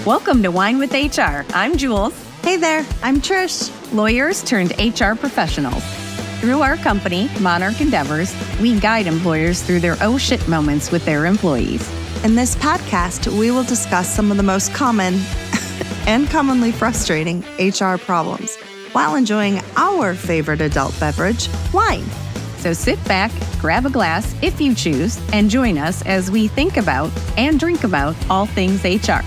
Welcome to Wine with HR. I'm Jules. Hey there, I'm Trish. Lawyers turned HR professionals. Through our company, Monarch Endeavors, we guide employers through their oh shit moments with their employees. In this podcast, we will discuss some of the most common and commonly frustrating HR problems while enjoying our favorite adult beverage, wine. So sit back, grab a glass if you choose, and join us as we think about and drink about all things HR.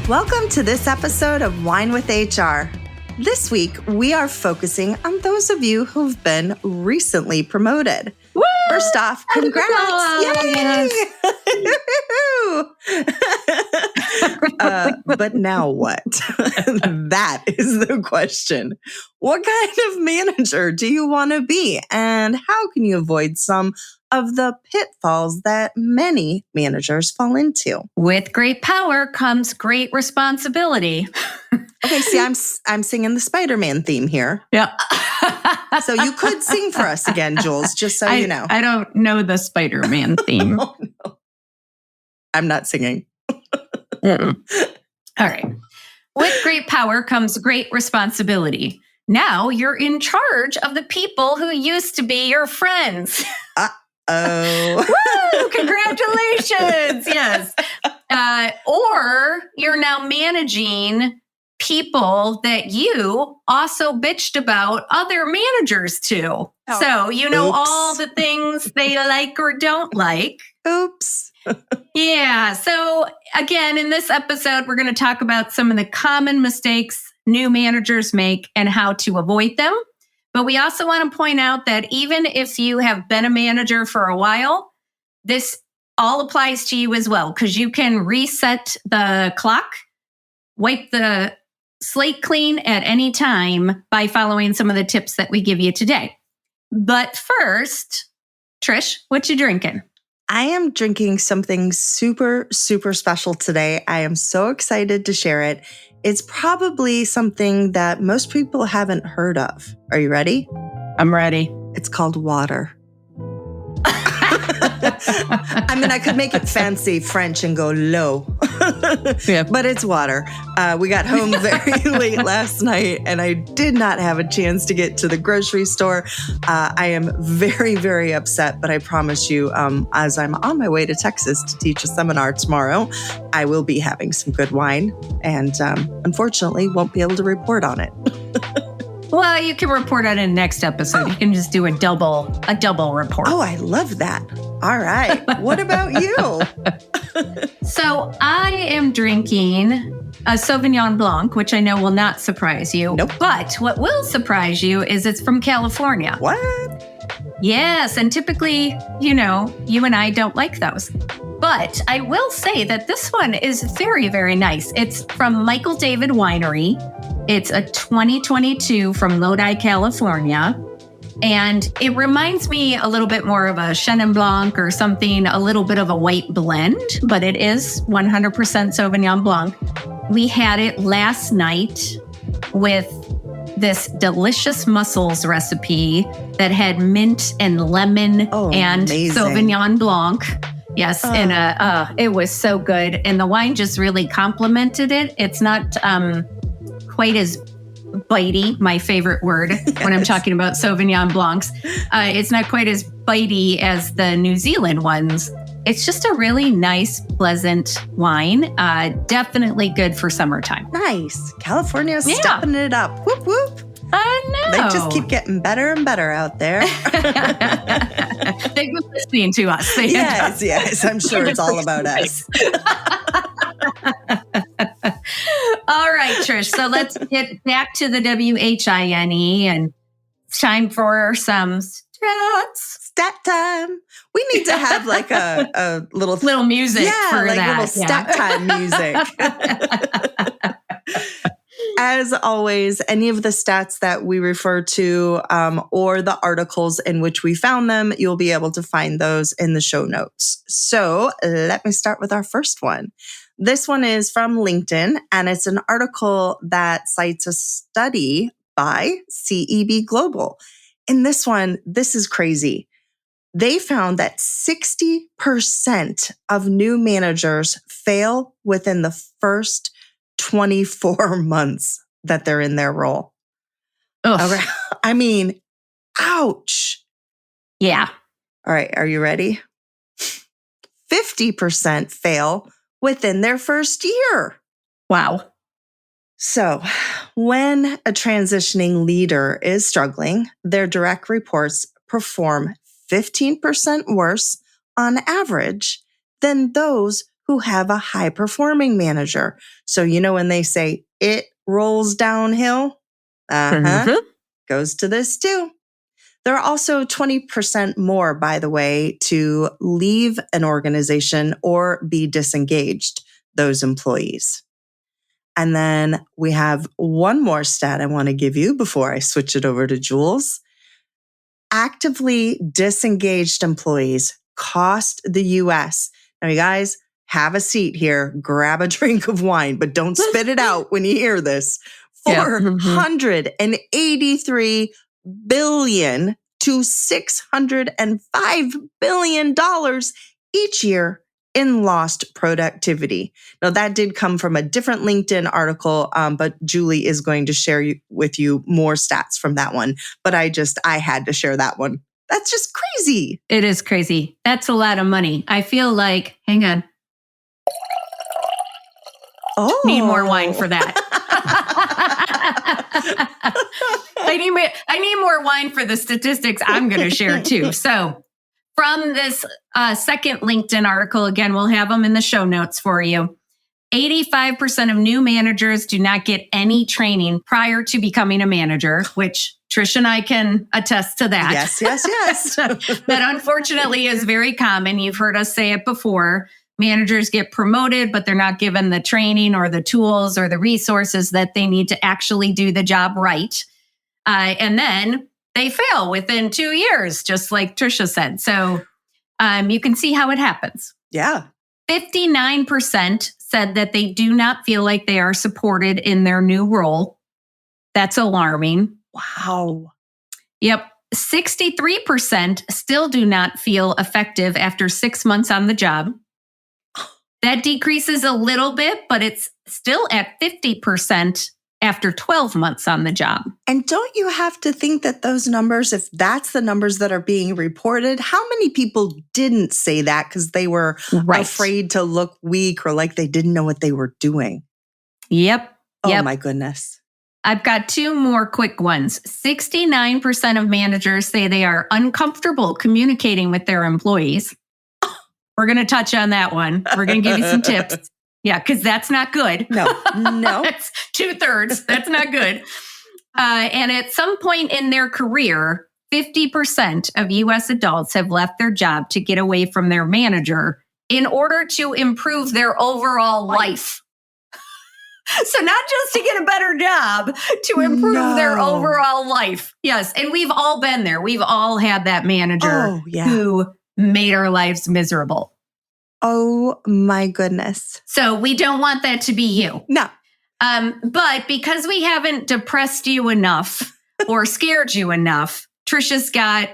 Welcome to this episode of Wine with HR. This week, we are focusing on those of you who've been recently promoted. Woo! First off, congrats! Yay! But now what? That is the question. What kind of manager do you want to be? And how can you avoid some of the pitfalls that many managers fall into? With great power comes great responsibility. Okay, see, I'm singing the Spider-Man theme here. Yeah. So you could sing for us again, Jules, just so you know. I don't know the Spider-Man theme. Oh, no. I'm not singing. All right. With great power comes great responsibility. Now you're in charge of the people who used to be your friends. Oh. Woo! Congratulations. Yes. Or you're now managing people that you also bitched about other managers to. Oh. So you know Oops. all the things they like or don't like. Oops. Yeah. So again, in this episode, we're going to talk about some of the common mistakes new managers make and how to avoid them. But we also want to point out that even if you have been a manager for a while, this all applies to you as well, because you can reset the clock, wipe the slate clean at any time by following some of the tips that we give you today. But first, Trish, what you drinking? I am drinking something super, super special today. I am so excited to share it. It's probably something that most people haven't heard of. Are you ready? I'm ready. It's called water. I mean, I could make it fancy French and go low, Yeah. but it's water. We got home very late last night and I did not have a chance to get to the grocery store. I am very, very upset, but I promise you, as I'm on my way to Texas to teach a seminar tomorrow, I will be having some good wine and unfortunately won't be able to report on it. Well, you can report on it in the next episode. You can just do a double report. Oh, I love that. All right. What about you? So I am drinking a Sauvignon Blanc, which I know will not surprise you. Nope. But what will surprise you is it's from California. What? Yes. And typically, you know, you and I don't like those. But I will say that this one is very, very nice. It's from Michael David Winery. It's a 2022 from Lodi, California. And it reminds me a little bit more of a Chenin Blanc or something, a little bit of a white blend, but it is 100% Sauvignon Blanc. We had it last night with this delicious mussels recipe that had mint and lemon and amazing. Sauvignon Blanc. Yes, and it was so good. And the wine just really complemented it. It's not quite as bitey, my favorite word when I'm talking about Sauvignon Blancs. It's not quite as bitey as the New Zealand ones. It's just a really nice, pleasant wine. Definitely good for summertime. Nice. California's stepping it up. Whoop, whoop. I know. They just keep getting better and better out there. They've been listening to us. Yes. I'm sure it's all about us. All right, Trish. So let's get back to the WHINE and it's time for some stats. Stat time. We need to have like a little music for like that. little stat time music. As always, any of the stats that we refer to or the articles in which we found them, you'll be able to find those in the show notes. So let me start with our first one. This one is from LinkedIn, and it's an article that cites a study by CEB Global. In this one, this is crazy. They found that 60% of new managers fail within the first 24 months that they're in their role. Ugh. All right. I mean, ouch. Yeah. All right. Are you ready? 50% fail within their first year. Wow. So, when a transitioning leader is struggling, their direct reports perform 15% worse on average than those who have a high performing manager. So, when they say it rolls downhill, goes to this too. There are also 20% more, by the way, to leave an organization or be disengaged, those employees. And then we have one more stat I want to give you before I switch it over to Jules. Actively disengaged employees cost the US. Now, you guys have a seat here, grab a drink of wine, but don't spit it out when you hear this. $483 billion to $605 billion each year in lost productivity. Now, that did come from a different LinkedIn article, but Julie is going to share with you more stats from that one. But I had to share that one. That's just crazy. It is crazy. That's a lot of money. I feel like, hang on. Oh, need more wine for that. I need more wine for the statistics I'm going to share too. So from this second LinkedIn article, again, we'll have them in the show notes for you. 85% of new managers do not get any training prior to becoming a manager, which Trish and I can attest to that. Yes. That unfortunately is very common. You've heard us say it before. Managers get promoted, but they're not given the training or the tools or the resources that they need to actually do the job right. And then they fail within 2 years, just like Trisha said. So you can see how it happens. Yeah. 59% said that they do not feel like they are supported in their new role. That's alarming. Wow. Yep. 63% still do not feel effective after 6 months on the job. That decreases a little bit, but it's still at 50% after 12 months on the job. And don't you have to think that those numbers, if that's the numbers that are being reported, how many people didn't say that because they were afraid to look weak or like they didn't know what they were doing? Yep. Oh, my goodness. I've got two more quick ones. 69% of managers say they are uncomfortable communicating with their employees. We're going to touch on that one. We're going to give you some tips. Yeah, because that's not good. No. That's 2/3. That's not good. And at some point in their career, 50% of U.S. adults have left their job to get away from their manager in order to improve their overall life. So not just to get a better job, to improve their overall life. Yes, and we've all been there. We've all had that manager who made our lives miserable. Oh my goodness. So we don't want that to be you. No. But because we haven't depressed you enough or scared you enough, Trisha's got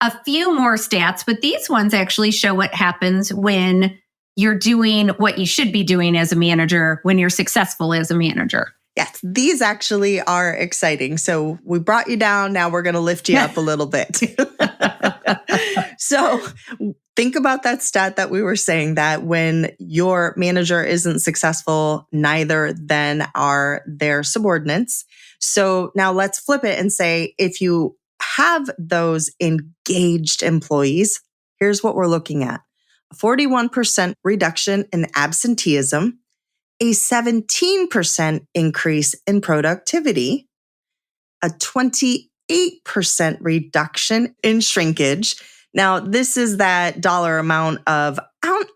a few more stats, but these ones actually show what happens when you're doing what you should be doing as a manager, when you're successful as a manager. Yes, these actually are exciting. So we brought you down. Now we're going to lift you up a little bit. So think about that stat that we were saying, that when your manager isn't successful, neither then are their subordinates. So now let's flip it and say, if you have those engaged employees, here's what we're looking at. A 41% reduction in absenteeism, a 17% increase in productivity, a 28% reduction in shrinkage. Now, this is that dollar amount of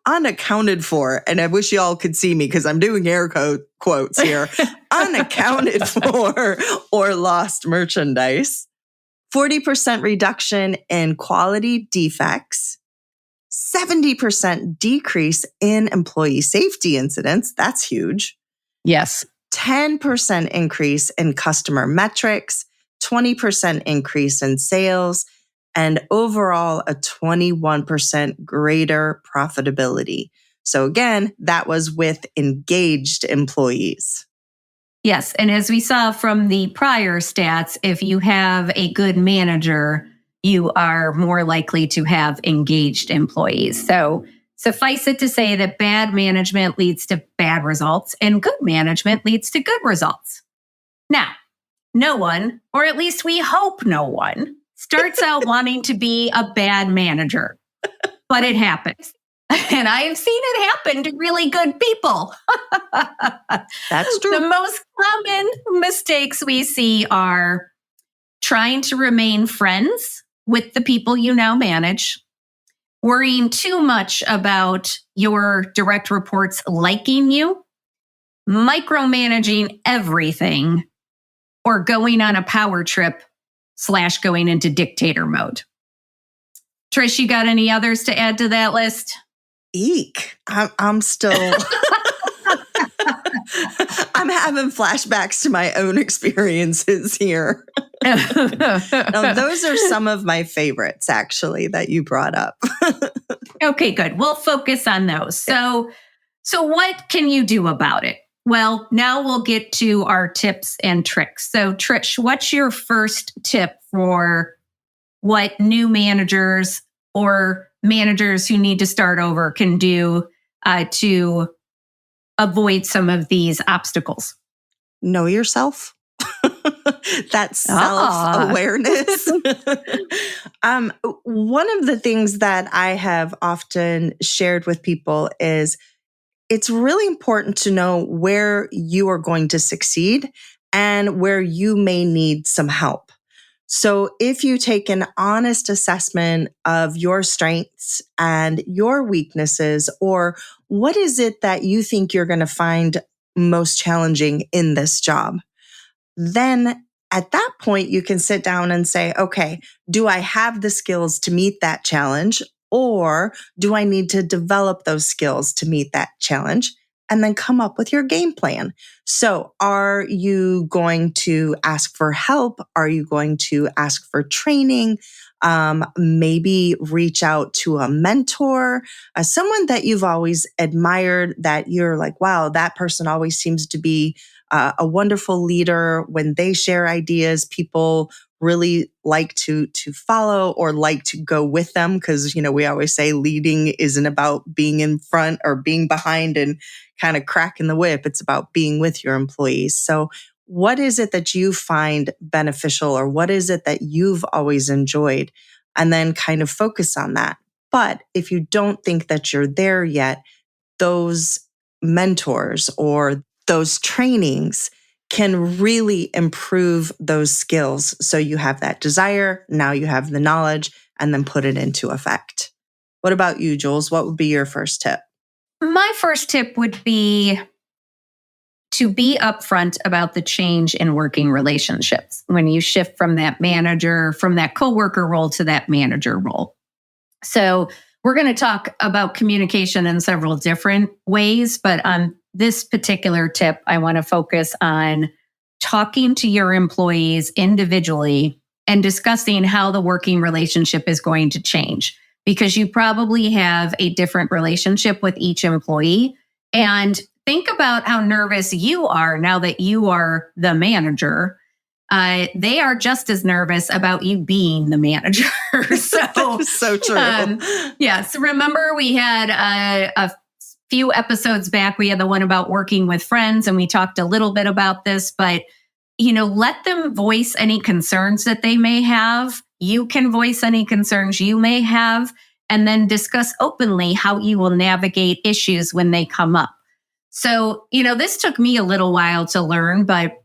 unaccounted for, and I wish y'all could see me because I'm doing air quotes here, unaccounted for or lost merchandise, 40% reduction in quality defects, 70% decrease in employee safety incidents. That's huge. Yes. 10% increase in customer metrics, 20% increase in sales, and overall a 21% greater profitability. So again, that was with engaged employees. Yes. And as we saw from the prior stats, if you have a good manager, you are more likely to have engaged employees. So suffice it to say that bad management leads to bad results and good management leads to good results. Now, no one, or at least we hope no one, starts out wanting to be a bad manager, but it happens. And I have seen it happen to really good people. That's true. The most common mistakes we see are trying to remain friends with the people you now manage, worrying too much about your direct reports liking you, micromanaging everything, or going on a power trip / going into dictator mode. Trish, you got any others to add to that list? Eek. I'm still... I'm having flashbacks to my own experiences here. No, those are some of my favorites, actually, that you brought up. Okay, good. We'll focus on those. So what can you do about it? Well, now we'll get to our tips and tricks. So, Trish, what's your first tip for what new managers or managers who need to start over can do to avoid some of these obstacles? Know yourself. That's self-awareness. One of the things that I have often shared with people is it's really important to know where you are going to succeed and where you may need some help. So if you take an honest assessment of your strengths and your weaknesses, or what is it that you think you're going to find most challenging in this job, then at that point, you can sit down and say, okay, do I have the skills to meet that challenge? Or do I need to develop those skills to meet that challenge? And then come up with your game plan. So are you going to ask for help? Are you going to ask for training? Maybe reach out to a mentor, someone that you've always admired, that you're like, wow, that person always seems to be a wonderful leader. When they share ideas, people really like to follow or like to go with them, because we always say leading isn't about being in front or being behind and kind of cracking the whip. It's about being with your employees. So what is it that you find beneficial, or what is it that you've always enjoyed? And then kind of focus on that. But if you don't think that you're there yet, those mentors or those trainings can really improve those skills. So you have that desire, now you have the knowledge, and then put it into effect. What about you, Jules? What would be your first tip? My first tip would be to be upfront about the change in working relationships when you shift from that manager, from that coworker role to that manager role. So we're going to talk about communication in several different ways, but on this particular tip, I want to focus on talking to your employees individually and discussing how the working relationship is going to change, because you probably have a different relationship with each employee. And think about how nervous you are now that you are the manager. They are just as nervous about you being the manager. So true. Yes. Remember, we had a few episodes back, we had the one about working with friends, and we talked a little bit about this, but let them voice any concerns that they may have. You can voice any concerns you may have, and then discuss openly how you will navigate issues when they come up. So, this took me a little while to learn, but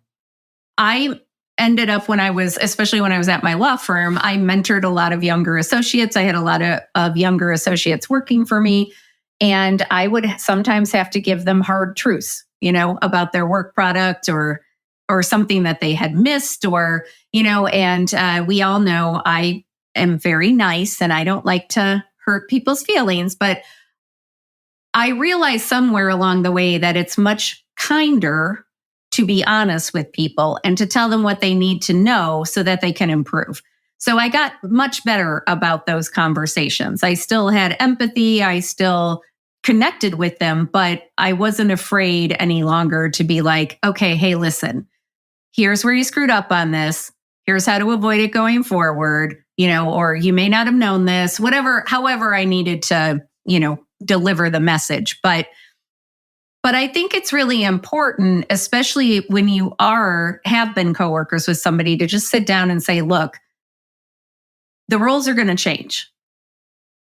I ended up especially when I was at my law firm, I mentored a lot of younger associates. I had a lot of younger associates working for me, and I would sometimes have to give them hard truths, about their work product or something that they had missed, or, and we all know I am very nice and I don't like to hurt people's feelings, but I realized somewhere along the way that it's much kinder to be honest with people and to tell them what they need to know so that they can improve. So I got much better about those conversations. I still had empathy. I still connected with them, but I wasn't afraid any longer to be like, okay, hey, listen, here's where you screwed up on this. Here's how to avoid it going forward, or you may not have known this, however I needed to, deliver the message. But I think it's really important, especially when you have been coworkers with somebody, to just sit down and say, look, the roles are going to change,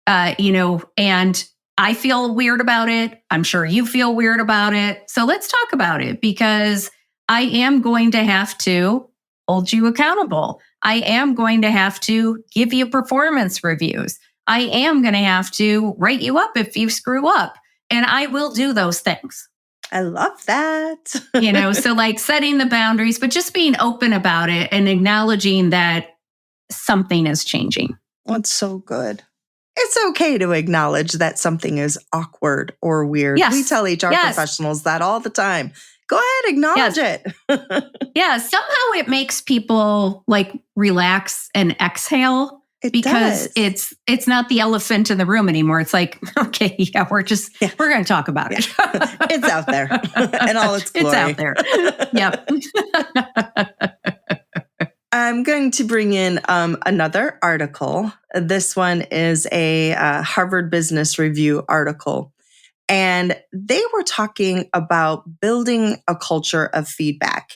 and I feel weird about it. I'm sure you feel weird about it. So let's talk about it, because I am going to have to hold you accountable. I am going to have to give you performance reviews. I am going to have to write you up if you screw up. And I will do those things. I love that. So like setting the boundaries, but just being open about it and acknowledging that something is changing. That's so good. It's okay to acknowledge that something is awkward or weird. Yes. We tell HR professionals that all the time. Go ahead, acknowledge it. Yeah, somehow it makes people like relax and exhale. Because it's not the elephant in the room anymore. It's like, okay, yeah, we're going to talk about it. It's out there in all its glory. It's out there. Yep. I'm going to bring in another article. This one is a Harvard Business Review article. And they were talking about building a culture of feedback.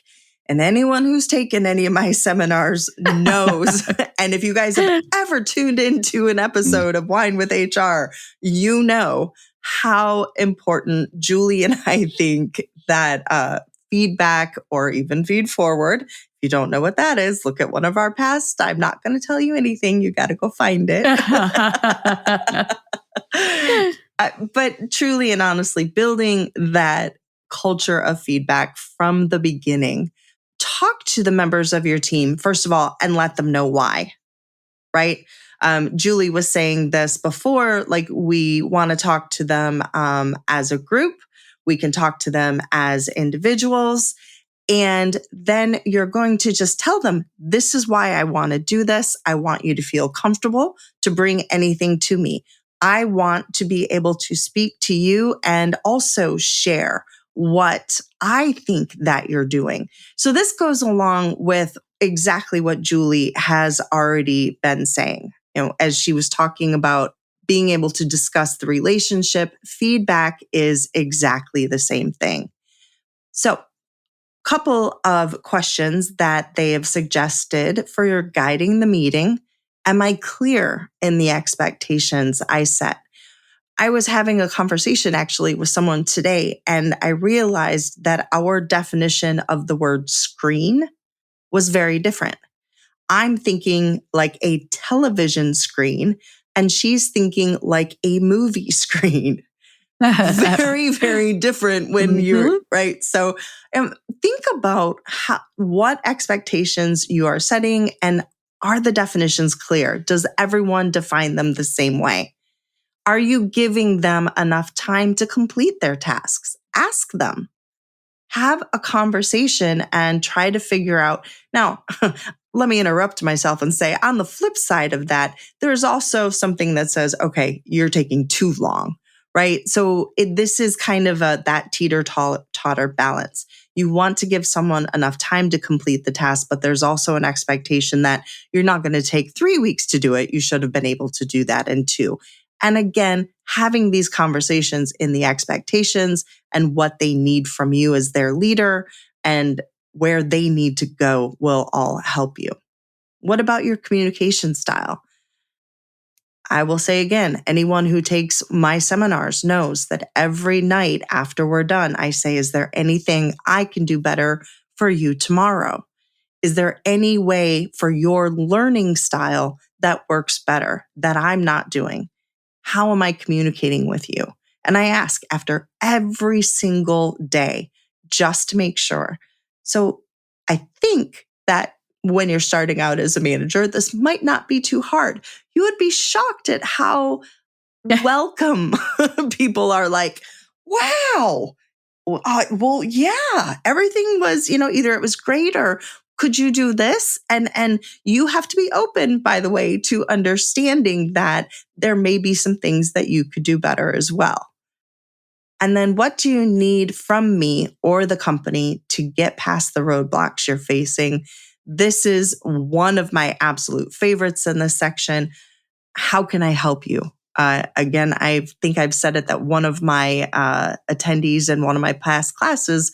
And anyone who's taken any of my seminars knows. And if you guys have ever tuned into an episode of Wine with HR, you know how important Julie and I think that feedback, or even feed forward. If you don't know what that is, look at one of our past. I'm not going to tell you anything. You got to go find it. But truly and honestly, building that culture of feedback from the beginning. Talk to the members of your team, first of all, and let them know why, right? Julie was saying this before, like we want to talk to them as a group. We can talk to them as individuals. And then you're going to just tell them, this is why I want to do this. I want you to feel comfortable to bring anything to me. I want to be able to speak to you and also share what I think that you're doing. So this goes along with exactly what Julie has already been saying. As she was talking about being able to discuss the relationship, feedback is exactly the same thing. So, couple of questions that they have suggested for your guiding the meeting. Am I clear in the expectations I set? I was having a conversation actually with someone today, and I realized that our definition of the word screen was very different. I'm thinking like a television screen, and she's thinking like a movie screen. Very, very different when you're right. So think about what expectations you are setting, and are the definitions clear? Does everyone define them the same way? Are you giving them enough time to complete their tasks? Ask them. Have a conversation and try to figure out. Now, let me interrupt myself and say, on the flip side of that, there's also something that says, okay, you're taking too long, right? So this is kind of that teeter-totter balance. You want to give someone enough time to complete the task, but there's also an expectation that you're not going to take 3 weeks to do it. You should have been able to do that in 2. And again, having these conversations in the expectations and what they need from you as their leader and where they need to go will all help you. What about your communication style? I will say again, anyone who takes my seminars knows that every night after we're done, I say, is there anything I can do better for you tomorrow? Is there any way for your learning style that works better that I'm not doing? How am I communicating with you? And I ask after every single day just to make sure. So I think that when you're starting out as a manager, this might not be too hard. You would be shocked at how welcome people are like, wow. Well, yeah, everything was, either it was great or could you do this? And you have to be open, by the way, to understanding that there may be some things that you could do better as well. And then what do you need from me or the company to get past the roadblocks you're facing? This is one of my absolute favorites in this section. How can I help you? Again, I think I've said it that one of my attendees in one of my past classes,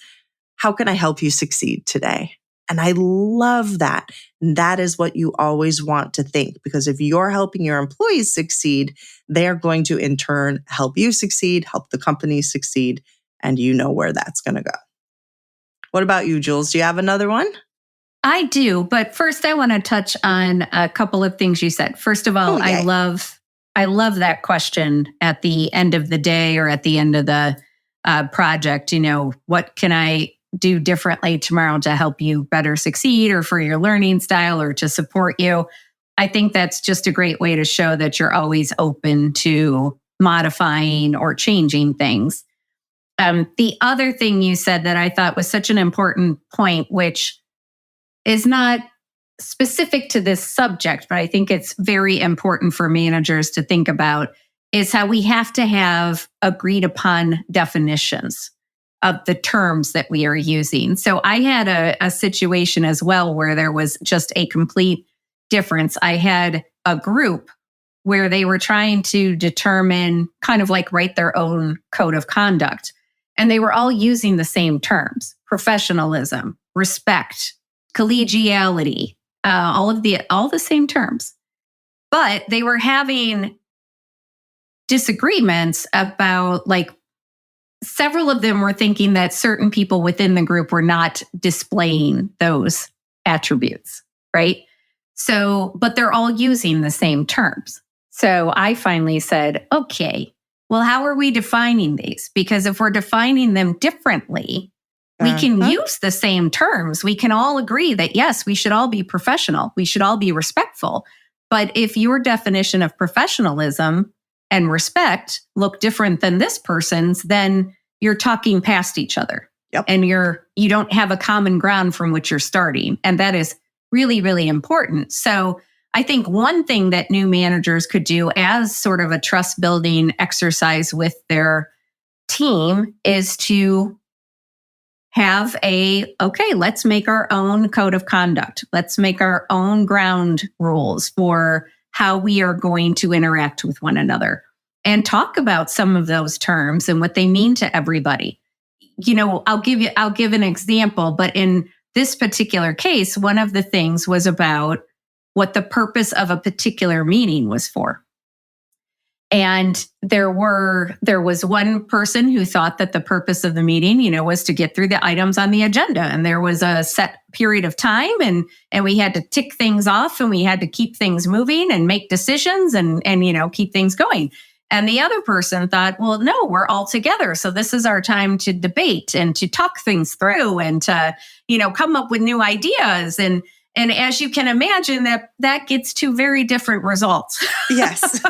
how can I help you succeed today? And I love that. And that is what you always want to think, because if you're helping your employees succeed, they're going to in turn help you succeed, help the company succeed, and you know where that's going to go. What about you, Jules? Do you have another one? I do, but first I want to touch on a couple of things you said. First of all, I love that question at the end of the day or at the end of the project. What can I do differently tomorrow to help you better succeed, or for your learning style, or to support you? I think that's just a great way to show that you're always open to modifying or changing things. The other thing you said that I thought was such an important point, which is not specific to this subject, but I think it's very important for managers to think about, is how we have to have agreed upon definitions of the terms that we are using. So I had a situation as well where there was just a complete difference. I had a group where they were trying to determine, kind of like write their own code of conduct. And they were all using the same terms: professionalism, respect, collegiality, all the same terms. But they were having disagreements about, like, several of them were thinking that certain people within the group were not displaying those attributes, right? So, but they're all using the same terms. So I finally said, okay, well, how are we defining these? Because if we're defining them differently, we can use the same terms. We can all agree that, yes, we should all be professional. We should all be respectful. But if your definition of professionalism and respect look different than this person's, then you're talking past each other. Yep. And you don't have a common ground from which you're starting. And that is really, really important. So I think one thing that new managers could do as sort of a trust building exercise with their team is to have okay, let's make our own code of conduct. Let's make our own ground rules for how we are going to interact with one another, and talk about some of those terms and what they mean to everybody. I'll give an example, but in this particular case, one of the things was about what the purpose of a particular meeting was for. And there was one person who thought that the purpose of the meeting, was to get through the items on the agenda. And there was a set period of time, and we had to tick things off, and we had to keep things moving and make decisions and keep things going. And the other person thought, well, no, we're all together. So this is our time to debate and to talk things through and to, come up with new ideas. And as you can imagine, that gets to very different results. Yes.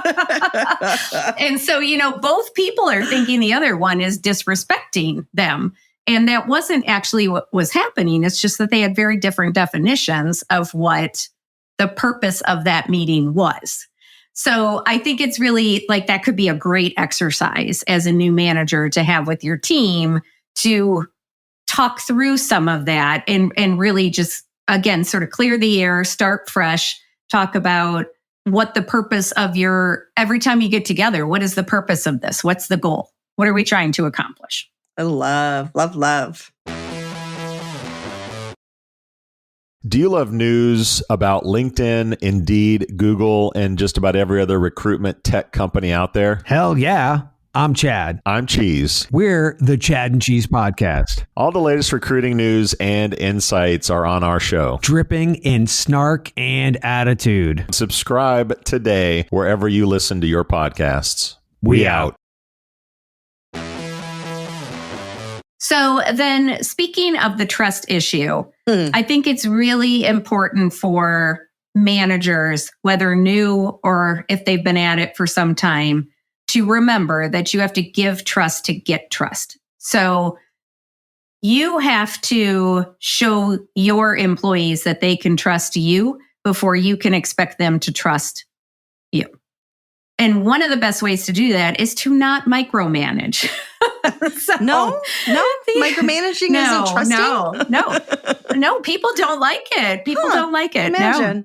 And so, both people are thinking the other one is disrespecting them. And that wasn't actually what was happening. It's just that they had very different definitions of what the purpose of that meeting was. So I think it's really like that could be a great exercise as a new manager to have with your team, to talk through some of that and really just, again, sort of clear the air, start fresh, talk about what the purpose of every time you get together, what is the purpose of this? What's the goal? What are we trying to accomplish? I love. Do you love news about LinkedIn, Indeed, Google, and just about every other recruitment tech company out there? Hell yeah. I'm Chad. I'm Cheese. We're the Chad and Cheese Podcast. All the latest recruiting news and insights are on our show, dripping in snark and attitude. Subscribe today wherever you listen to your podcasts. We out. So then, speaking of the trust issue, I think it's really important for managers, whether new or if they've been at it for some time, to remember that you have to give trust to get trust. So You have to show your employees that they can trust you before you can expect them to trust you. And one of the best ways to do that is to not micromanage. No, micromanaging isn't trusting. No, people don't like it. People don't like it. Imagine.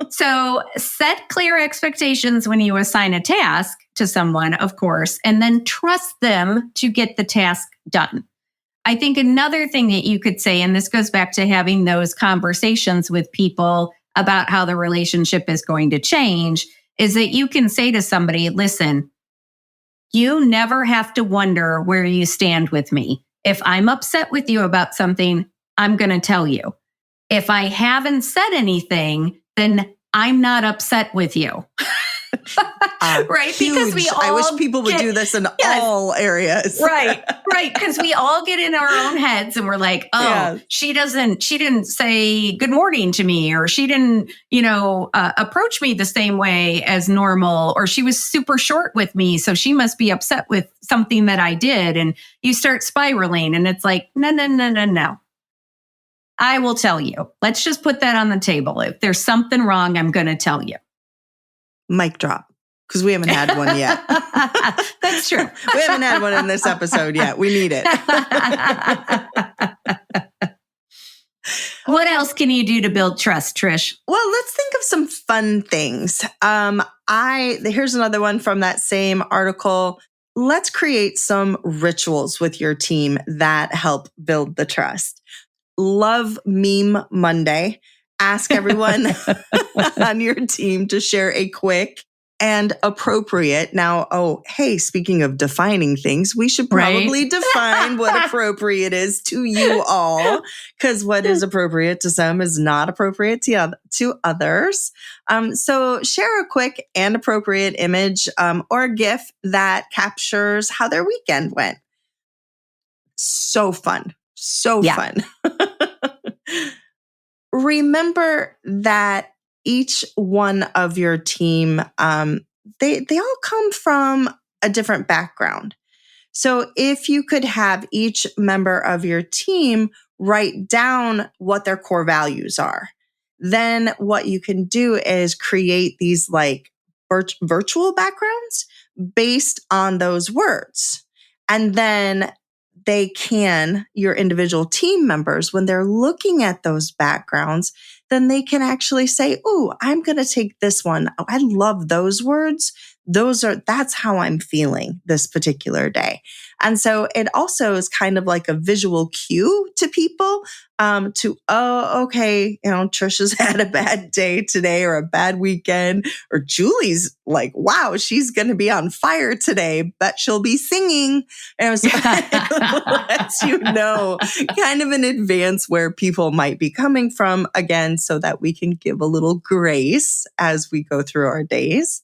No. So set clear expectations when you assign a task to someone, of course, and then trust them to get the task done. I think another thing that you could say, and this goes back to having those conversations with people about how the relationship is going to change, is that you can say to somebody, listen, you never have to wonder where you stand with me. If I'm upset with you about something, I'm going to tell you. If I haven't said anything, then I'm not upset with you. Right? Huge. Because we all I wish people would do this in all areas. Right. Because we all get in our own heads and we're like, oh, she didn't say good morning to me, or she didn't, approach me the same way as normal, or she was super short with me, so she must be upset with something that I did. And you start spiraling, and it's like, no. I will tell you. Let's just put that on the table. If there's something wrong, I'm going to tell you. Mic drop. Because we haven't had one yet. That's true. We haven't had one in this episode yet. We need it. What else can you do to build trust, Trish? Well, let's think of some fun things. Here's another one from that same article. Let's create some rituals with your team that help build the trust. Love Meme Monday. Ask everyone on your team to share a quick and appropriate. Now, speaking of defining things, we should probably define what appropriate is to you all, because what is appropriate to some is not appropriate to others. So share a quick and appropriate image or a GIF that captures how their weekend went. So fun. Fun. Remember that each one of your team, they all come from a different background. So if you could have each member of your team write down what their core values are, then what you can do is create these like virtual backgrounds based on those words. And then your individual team members, when they're looking at those backgrounds, then they can actually say, "Ooh, I'm going to take this one. Oh, I love those words. That's how I'm feeling this particular day." And so it also is kind of like a visual cue to people okay, Trisha's had a bad day today or a bad weekend, or Julie's like, wow, she's going to be on fire today, but she'll be singing. And so it lets you know kind of in advance where people might be coming from, again, so that we can give a little grace as we go through our days.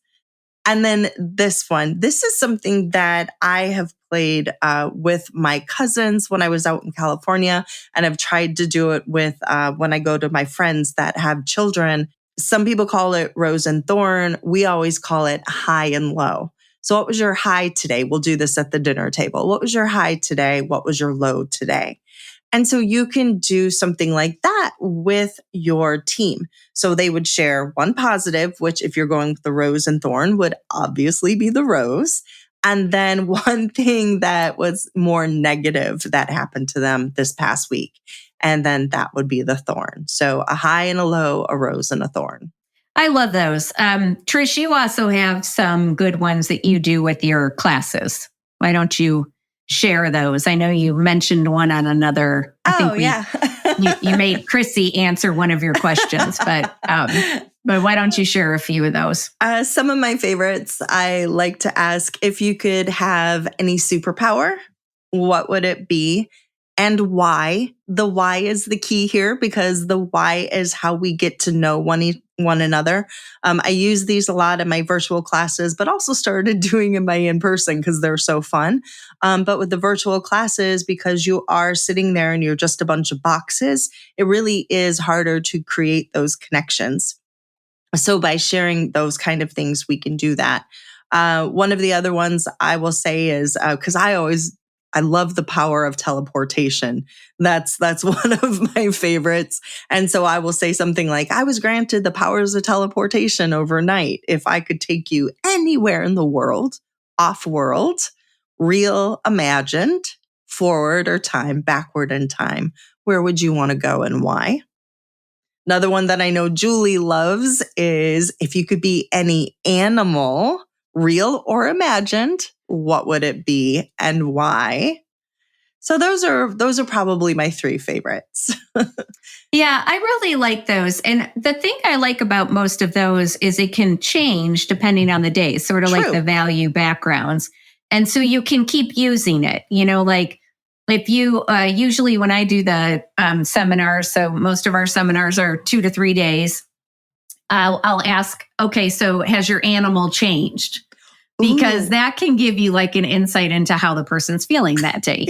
And then this is something that I have played with my cousins when I was out in California, and I've tried to do it with when I go to my friends that have children. Some people call it rose and thorn. We always call it high and low. So what was your high today? We'll do this at the dinner table. What was your high today? What was your low today? And so you can do something like that with your team. So they would share one positive, which if you're going with the rose and thorn would obviously be the rose. And then one thing that was more negative that happened to them this past week. And then that would be the thorn. So a high and a low, a rose and a thorn. I love those. Trish, you also have some good ones that you do with your classes. Why don't you share those? I know you mentioned one on another. You made Chrissy answer one of your questions, but why don't you share a few of those? Some of my favorites, I like to ask, if you could have any superpower, what would it be and why? The why is the key here, because the why is how we get to know one another. I use these a lot in my virtual classes, but also started doing in my in-person because they're so fun. But with the virtual classes, because you are sitting there and you're just a bunch of boxes, it really is harder to create those connections. So by sharing those kind of things, we can do that. One of the other ones I will say is, because I always I love the power of teleportation. That's one of my favorites. And so I will say something like, I was granted the powers of teleportation overnight. If I could take you anywhere in the world, off world, real, imagined, forward or time, backward in time, where would you want to go and why? Another one that I know Julie loves is, if you could be any animal, real or imagined, what would it be and why? So those are probably my three favorites. Yeah, I really like those. And the thing I like about most of those is it can change depending on the day, sort of like True. the value backgrounds. And so you can keep using it, like if you, usually when I do the seminars, so most of our seminars are 2 to 3 days, I'll ask, okay, so has your animal changed? Because that can give you like an insight into how the person's feeling that day,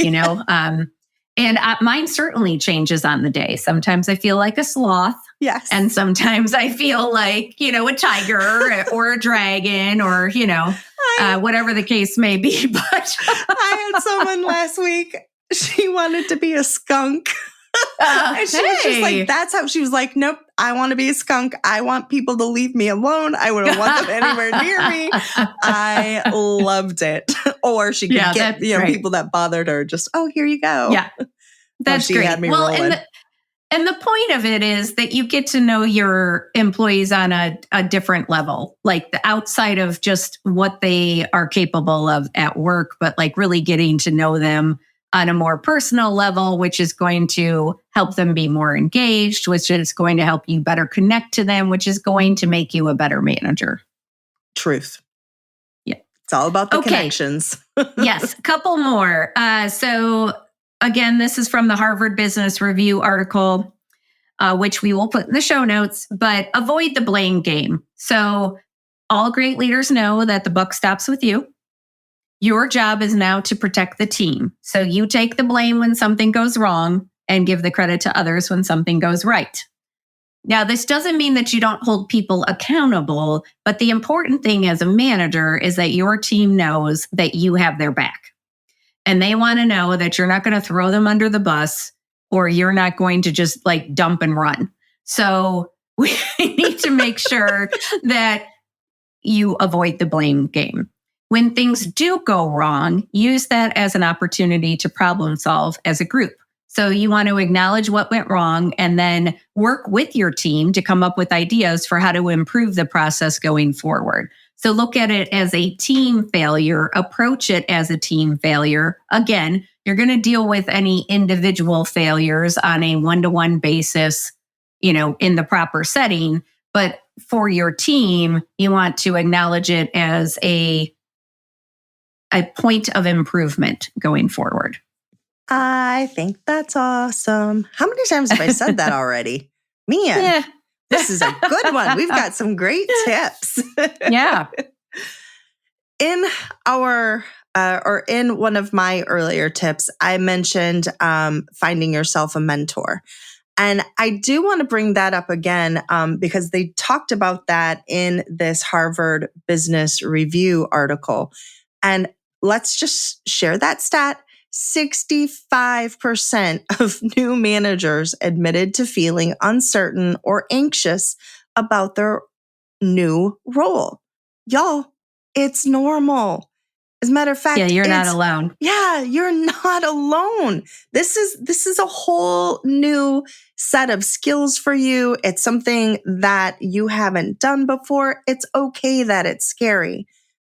and mine certainly changes on the day. Sometimes I feel like a sloth. Yes. And sometimes I feel like, a tiger or a dragon or, whatever the case may be. But I had someone last week, she wanted to be a skunk. And she was just like, that's how she was like, nope, I want to be a skunk. I want people to leave me alone. I wouldn't want them anywhere near me. I loved it. Or she could get people that bothered her just, oh, here you go. Yeah, that's great. Had me rolling. And the point of it is that you get to know your employees on a different level, like the outside of just what they are capable of at work, but like really getting to know them on a more personal level, which is going to help them be more engaged, which is going to help you better connect to them, which is going to make you a better manager. Truth. Yeah. It's all about the connections. Yes. A couple more. So again, this is from the Harvard Business Review article, which we will put in the show notes, but avoid the blame game. So all great leaders know that the buck stops with you. Your job is now to protect the team. So you take the blame when something goes wrong and give the credit to others when something goes right. Now, this doesn't mean that you don't hold people accountable, but the important thing as a manager is that your team knows that you have their back. And they want to know that you're not going to throw them under the bus or you're not going to just like dump and run. So we need to make sure that you avoid the blame game. When things do go wrong, use that as an opportunity to problem solve as a group. So you want to acknowledge what went wrong and then work with your team to come up with ideas for how to improve the process going forward. So look at it as a team failure, approach it as a team failure. Again, you're going to deal with any individual failures on a one-to-one basis, in the proper setting. But for your team, you want to acknowledge it as a point of improvement going forward. I think that's awesome. How many times have I said that already? Man, this is a good one. We've got some great tips. Yeah. In our, in one of my earlier tips, I mentioned finding yourself a mentor. And I do want to bring that up again because they talked about that in this Harvard Business Review article. And let's just share that stat. 65% of new managers admitted to feeling uncertain or anxious about their new role. Y'all, it's normal. As a matter of fact, you're not alone. Yeah, you're not alone. This is a whole new set of skills for you. It's something that you haven't done before. It's okay that it's scary.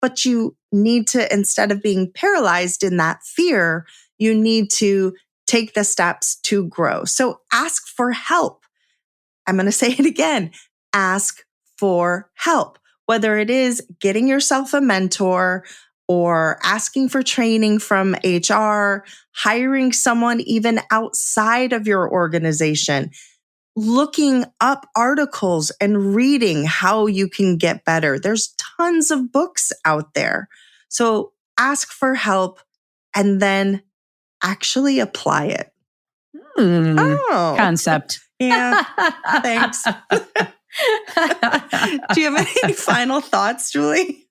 But you need to, instead of being paralyzed in that fear, you need to take the steps to grow. So ask for help. I'm going to say it again. Ask for help, whether it is getting yourself a mentor or asking for training from HR, hiring someone even outside of your organization, looking up articles and reading how you can get better. There's tons of books out there. So ask for help and then actually apply it. Concept. Yeah, thanks. Do you have any final thoughts, Julie?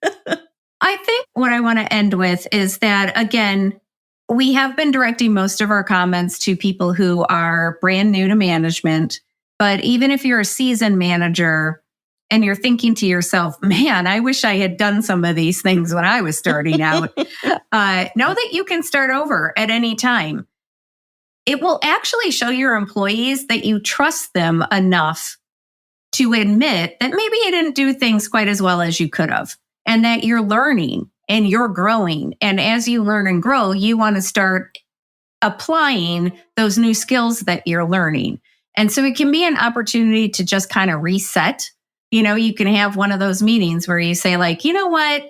I think what I want to end with is that, again, we have been directing most of our comments to people who are brand new to management. But even if you're a seasoned manager and you're thinking to yourself, man, I wish I had done some of these things when I was starting out, know that you can start over at any time. It will actually show your employees that you trust them enough to admit that maybe you didn't do things quite as well as you could have, and that you're learning and you're growing. And as you learn and grow, you want to start applying those new skills that you're learning. And so it can be an opportunity to just kind of reset. You can have one of those meetings where you say, like, you know what?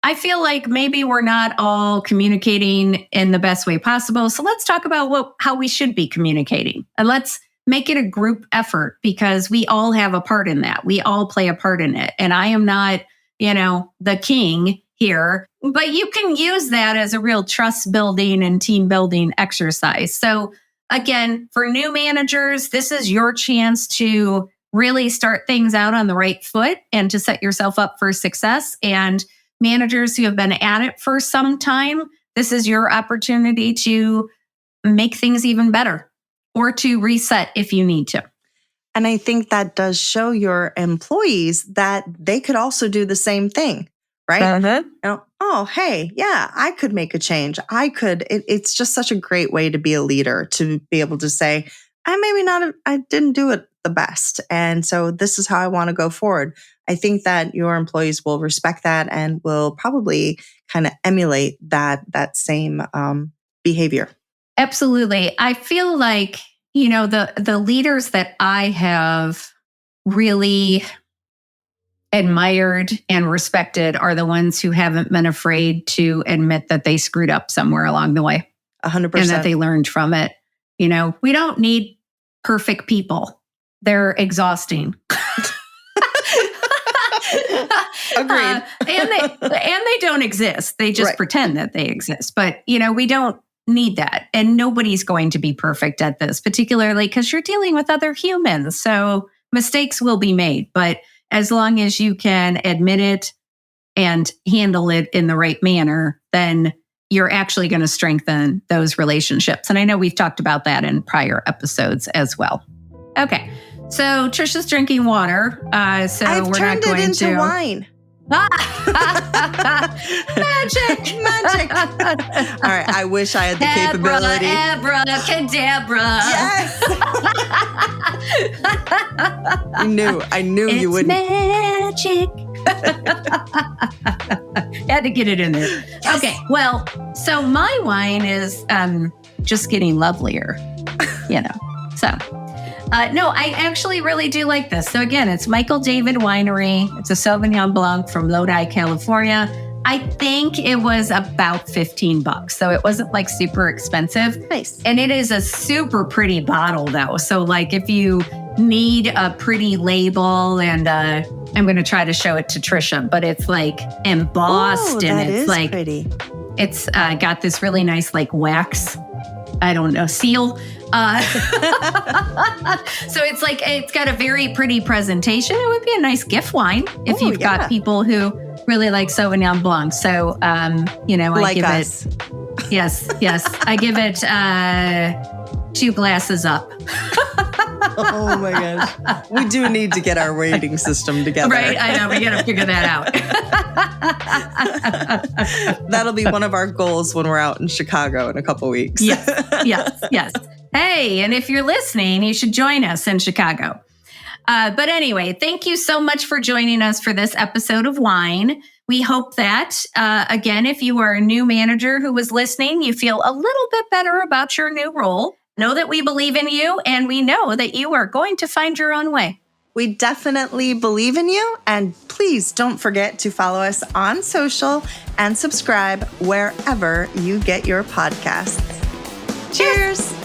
I feel like maybe we're not all communicating in the best way possible. So let's talk about how we should be communicating. And let's make it a group effort, because we all have a part in that. We all play a part in it. And I am not, the king here, but you can use that as a real trust building and team building exercise. So again, for new managers, this is your chance to really start things out on the right foot and to set yourself up for success. And managers who have been at it for some time, this is your opportunity to make things even better or to reset if you need to. And I think that does show your employees that they could also do the same thing, right? Oh, hey, yeah, I could make a change. I could. It's just such a great way to be a leader, to be able to say, I didn't do it the best. And so this is how I want to go forward. I think that your employees will respect that and will probably kind of emulate that same behavior. Absolutely. I feel like, the leaders that I have really admired and respected are the ones who haven't been afraid to admit that they screwed up somewhere along the way. 100%. And that they learned from it. We don't need perfect people. They're exhausting. Agreed. And they don't exist. They just pretend that they exist. But, we don't need that. And nobody's going to be perfect at this, particularly because you're dealing with other humans. So mistakes will be made. But as long as you can admit it and handle it in the right manner, then you're actually going to strengthen those relationships. And I know we've talked about that in prior episodes as well. Okay. So Trisha's drinking water. So I've we're turned not going it into to wine. Magic. All right. I wish I had the capability. Abracadabra. Yes. I knew you wouldn't. Magic. Had to get it in there. Yes. Okay. Well, so my wine is just getting lovelier, So. No, I actually really do like this. So again, it's Michael David Winery. It's a Sauvignon Blanc from Lodi, California. I think it was about $15. So it wasn't like super expensive. Nice. And it is a super pretty bottle though. So like if you need a pretty label, and I'm going to try to show it to Trisha, but it's like embossed. Ooh, and it's like pretty. It's got this really nice like wax, I don't know, seal. So it's got a very pretty presentation. It would be a nice gift wine if you've got people who really like Sauvignon Blanc. So, I like give us. it. Yes. I give it 2 glasses up. Oh my gosh. We do need to get our rating system together. Right. I know. We got to figure that out. That'll be one of our goals when we're out in Chicago in a couple weeks. Yes. Hey, and if you're listening, you should join us in Chicago. But anyway, thank you so much for joining us for this episode of Wine. We hope that, again, if you are a new manager who was listening, you feel a little bit better about your new role. Know that we believe in you, and we know that you are going to find your own way. We definitely believe in you, and please don't forget to follow us on social and subscribe wherever you get your podcasts. Cheers!